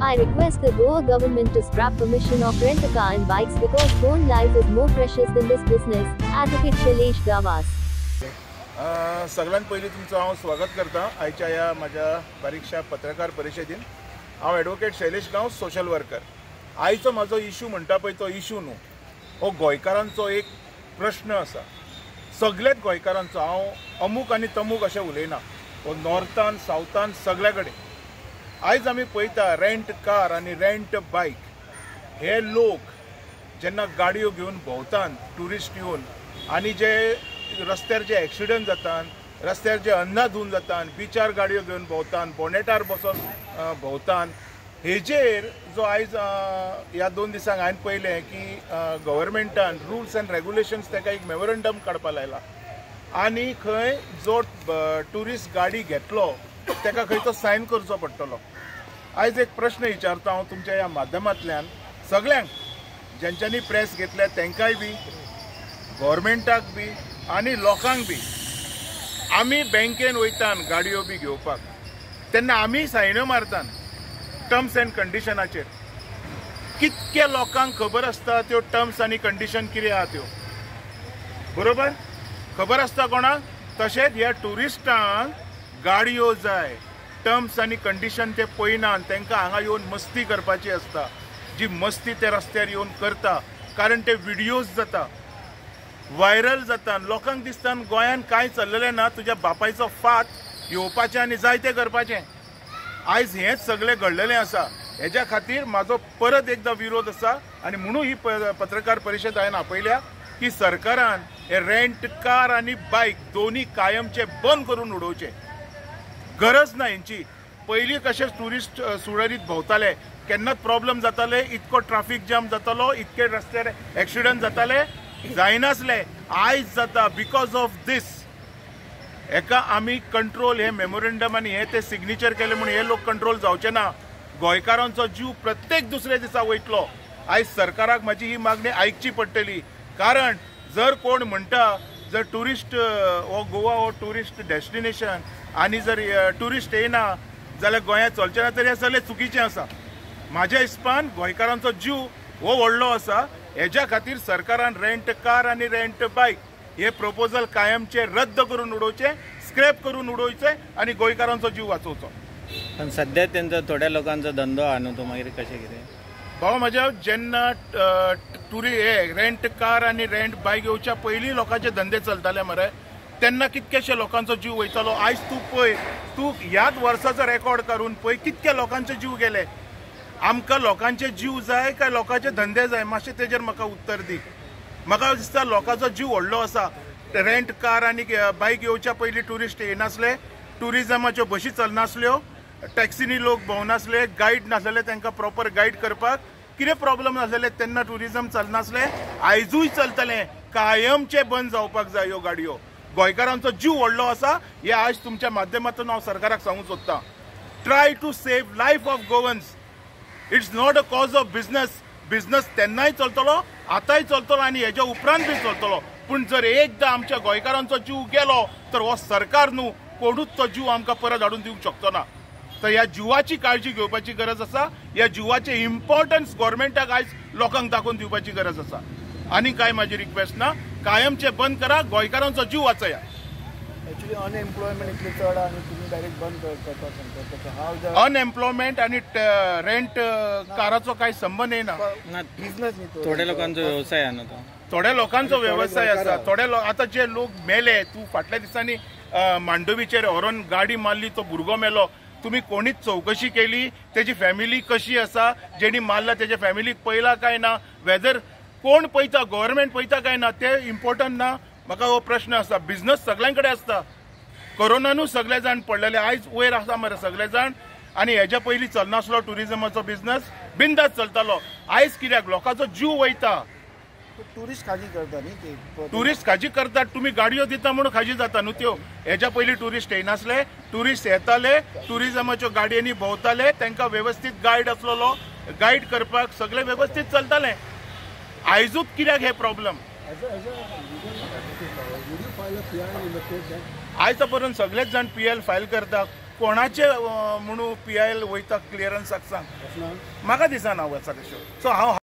I request the Goa government to scrap permission of rent-a-car and bikes because own life is more precious than this business. Advocate Shailesh Gawas. सगळ्यांत पयलीं तुमचं हांव स्वागत करता आयच्या ह्या म्हाज्या बारीकशा पत्रकार परिशदेन. हांव एडवोकेट शैलेश गांव, सोशल वर्कर. आयचो म्हाजो इशू म्हणटा पळय तो इशू न्हू, हो गोंयकारांचो एक प्रश्न आसा. सगळेच गोंयकारांचो. हांव अमूक आनी तमूक अशें उलयना, हो नॉर्थान सावथान सगळे कडेन. आयज आमी पळयता रेंट कार आनी रेंट बायक हे लोक जेन्ना गाडयो घेवन भोंवतात, ट्युरिस्ट येवन, आनी जे रस्त्यार जे एक्सिडंट जातात, रस्त्यार जे अंधाधुंद जातात, बिचार गाडयो घेवन भोंवतात, बोनेटार बसून भोंवतात, हेजेर जो आयज ह्या 2 दिसांक हांवें पळयलें की गव्हर्मेंटान रुल्स एंड रेग्युलेशन्स ताका एक मेमोरंडम काडपा लायला आनी खंय जो ट्युरिस्ट गाडी घेतलो ताका खंय तो सायन करचो पडटलो. आयज एक प्रश्न विचारता हांव तुमच्या ह्या माध्यमांतल्यान सगळ्यांक, ज्यांच्यांनी प्रेस घेतल्या तांकांय बी, गव्हर्मेंटाक बी आनी लोकांक बी. आमी बँकेन वयतात गाडयो बी घेवपाक, तेन्ना आमी सायन्यो मारतात टर्म्स एंड कंडिशनाचेर. कितके लोकांक खबर आसता त्यो टर्म्स आनी कंडिशन कितें आहा त्यो? बरोबर खबर आसता कोणाक? तशेंच ह्या ट्युरिस्टांक गाडयो जाय, टर्म्स आनी कंडिशन ते पळयनात. तांकां हांगा येवन मस्ती करपाची आसता, जी मस्ती ते रस्त्यार येवन करता. कारण ते व्हिडियोज जाता, व्हायरल जाता, लोकांक दिसता गोंयान कांय चल्लेलें ना, तुज्या बापायचो फात येवपाचें आनी जाय तें करपाचें. आयज हेंच सगळें घडलेलें आसा. हेज्या खातीर म्हाजो परत एकदां विरोध आसा आनी म्हणून ही पत्रकार परिशद हांवें आपयल्या की सरकारान हे रेंट कार आनी बायक दोनी कायमचे बंद करून उडोवचे. गरज ना हेंची. पयलीं कशें ट्युरिस्ट सुरळीत भोंवताले, केन्नाच प्रॉब्लेम जाताले, इतको ट्राफीक जाम जातालो, इतके रस्त्यार एक्सिडंट जाताले, जायनासले. आयज जाता बिकॉज ऑफ दीस. हेका आमी कंट्रोल, हे मेमोरंडम आनी हे ते सिग्नेचर केले म्हणून हे लोक कंट्रोल जावचे ना. गोंयकारांचो जीव प्रत्येक दुसऱ्या दिसा वयतलो. आयज सरकाराक म्हाजी ही मागणी आयकची पडटली. कारण जर कोण म्हणटा जर ट्युरिस्ट हो गोवा हो ट्युरिस्ट डेस्टिनेशन आनी जर ट्युरिस्ट येना जाल्यार गोंयांत चलचें ना, तर हें सगळें चुकीचें आसा. म्हाज्या हिसपान गोंयकारांचो जीव हो व्हडलो आसा. हेज्या खातीर सरकारान रेंट कार आनी रेंट बायक हे प्रपोजल कायमचे रद्द करून उडोवचे, स्क्रॅप करून उडोवचे आनी गोंयकारांचो जीव वाचोवचो. पण सध्या त्यांचा थोड्या लोकांचो धंदो आहा न्हू, तो मागीर कशें कितें? भाऊ म्हाज्या जेन्ना रेंट कार आनी रेंट बायक येवच्या पयलीं लोकांचे धंदे चलताले मरे, तेन्ना कितकेशे लोकांचो जीव वयतालो. आयज तूं पळय, तूं ह्याच वर्साचो रेकॉर्ड काडून पळय कितके लोकांचे जीव गेले. आमकां लोकांचे जीव जाय काय लोकांचे धंदे जाय? मातशें तेजेर म्हाका उत्तर दी. म्हाका दिसता लोकांचो जीव व्हडलो आसा. रेंट कार आनी बायक येवच्या पयलीं ट्युरिस्ट येनासले, ट्युरिजमाच्यो बशी चलनासल्यो, टॅक्सीनी लोक भोंवनासले, गायड नासलेले तांकां प्रॉपर गायड करपाक. कितें प्रॉब्लेम नासलेले तेन्ना ट्युरिजम चलनासलें. आयजूय चलतलें. कायमचे बंद जावपाक जाय ह्यो गाडयो. गोंयकारांचो जीव व्हडलो आसा. हे आयज तुमच्या माध्यमांतून हांव सरकाराक सांगूंक सोदतां. Try to save life of Goans. It's not a cause of business. Business तेन्नाय चलतलो, आतांय चलतलो आनी हेज्या उपरांत बी चलतलो. पूण जर एकदां आमच्या गोंयकारांचो जीव गेलो तर हो सरकार न्हू, कोणूच तो जीव आमकां परत हाडून दिवंक शकतो ना. तर ह्या जिवाची काळजी घेवपाची गरज आसा. ह्या जिवाचे इम्पॉर्टन्स गव्हर्मेंटाक आयज लोकांक दाखोवन दिवपाची गरज आसा. आनी कांय म्हाजी रिक्वेस्ट ना. कायमचे बंद करा, गोंयकारांचो जीव वाचया. एक्चुअली अनएम्प्लॉयमेंट इतले चड आनी तुमी डायरेक्ट बंद करता. अनएम्प्लॉयमेंट आनी रेंट काराचो कांय संबंद येना. बिझनेस न्ही, थोड्या लोकांचो व्यवसाय आहा न्हू तो. थोड्या लोकांचो व्यवसाय आसा. थोडे आतां जे लोक मेले, तूं फाटल्या दिसांनी मांडवीचेर व्हरोन गाडी मारली, तो भुरगो मेलो. तुम्ही कोणीच चौकशी केली तेजी फॅमिली कशी आसा? जेणी मारला तेजे फॅमिलीक पळयला काय ना? वेदर कोण पळयता, गव्हर्मेंट पळयता काय ना, ते इम्पॉर्टंट ना. म्हाका हो प्रश्न आसा. बिझनस सगळ्यां कडेन आसता. कोरोनानूच सगळे जाण पडलेले, आयज वयर आसा मरे सगळे जाण. आनी हेज्या पयलीं चलनासलो ट्युरिजमाचो बिझनस, बिंदास चलतालो. आयज कित्याक? लोकांचो जीव वयता. टुरिस्ट खाजी करता न्ही ते. टुरिस्ट खाजी करतात. तुम्ही गाडयो दिता म्हणून खाजी जाता न्हू त्यो. हेज्या पयलीं ट्युरिस्ट येनासले. ट्युरिस्ट येताले, ट्युरिजमाच्यो गाडयांनी भोंवताले, तांकां वेवस्थीत गायड आसलोलो, गायड करपाक सगळें वेवस्थीत चलतालें. आयजूच कित्याक हे प्रॉब्लेम? आयज पर्यंत सगळेच जाण PL फायल करतात. कोणाचे म्हणून PIL वयता क्लियरन्साक सांग, म्हाका दिसना वचा कश्यो. सो हांव